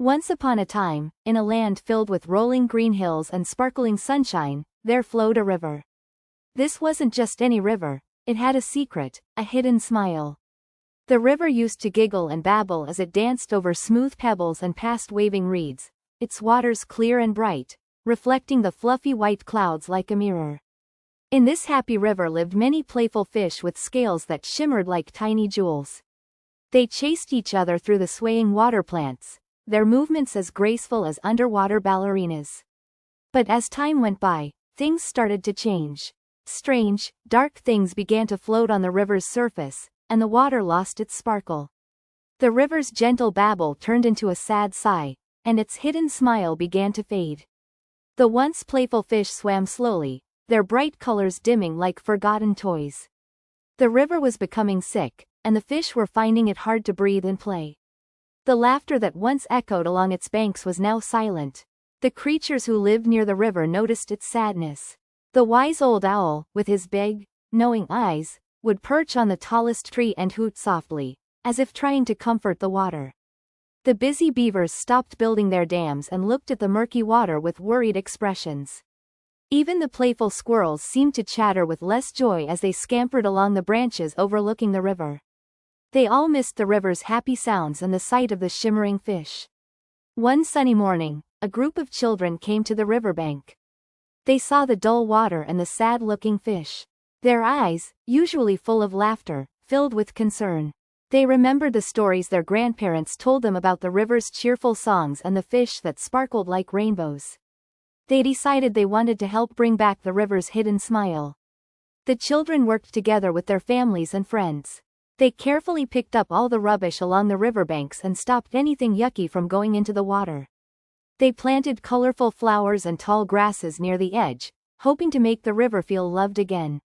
Once upon a time, in a land filled with rolling green hills and sparkling sunshine, there flowed a river. This wasn't just any river, it had a secret, a hidden smile. The river used to giggle and babble as it danced over smooth pebbles and past waving reeds, its waters clear and bright, reflecting the fluffy white clouds like a mirror. In this happy river lived many playful fish with scales that shimmered like tiny jewels. They chased each other through the swaying water plants, their movements as graceful as underwater ballerinas. But as time went by, things started to change. Strange, dark things began to float on the river's surface, and the water lost its sparkle. The river's gentle babble turned into a sad sigh, and its hidden smile began to fade. The once playful fish swam slowly, their bright colors dimming like forgotten toys. The river was becoming sick, and the fish were finding it hard to breathe and play. The laughter that once echoed along its banks was now silent. The creatures who lived near the river noticed its sadness. The wise old owl, with his big, knowing eyes, would perch on the tallest tree and hoot softly, as if trying to comfort the water. The busy beavers stopped building their dams and looked at the murky water with worried expressions. Even the playful squirrels seemed to chatter with less joy as they scampered along the branches overlooking the river. They all missed the river's happy sounds and the sight of the shimmering fish. One sunny morning, a group of children came to the riverbank. They saw the dull water and the sad-looking fish. Their eyes, usually full of laughter, filled with concern. They remembered the stories their grandparents told them about the river's cheerful songs and the fish that sparkled like rainbows. They decided they wanted to help bring back the river's hidden smile. The children worked together with their families and friends. They carefully picked up all the rubbish along the riverbanks and stopped anything yucky from going into the water. They planted colorful flowers and tall grasses near the edge, hoping to make the river feel loved again.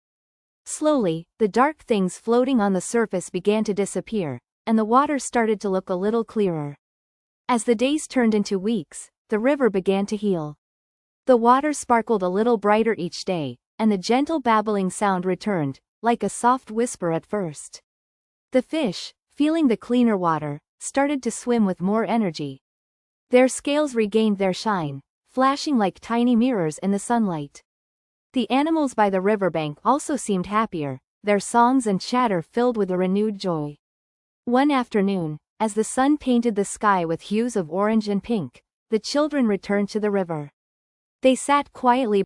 Slowly, the dark things floating on the surface began to disappear, and the water started to look a little clearer. As the days turned into weeks, the river began to heal. The water sparkled a little brighter each day, and the gentle babbling sound returned, like a soft whisper at first. The fish, feeling the cleaner water, started to swim with more energy. Their scales regained their shine, flashing like tiny mirrors in the sunlight. The animals by the riverbank also seemed happier, their songs and chatter filled with a renewed joy. One afternoon, as the sun painted the sky with hues of orange and pink, the children returned to the river. They sat quietly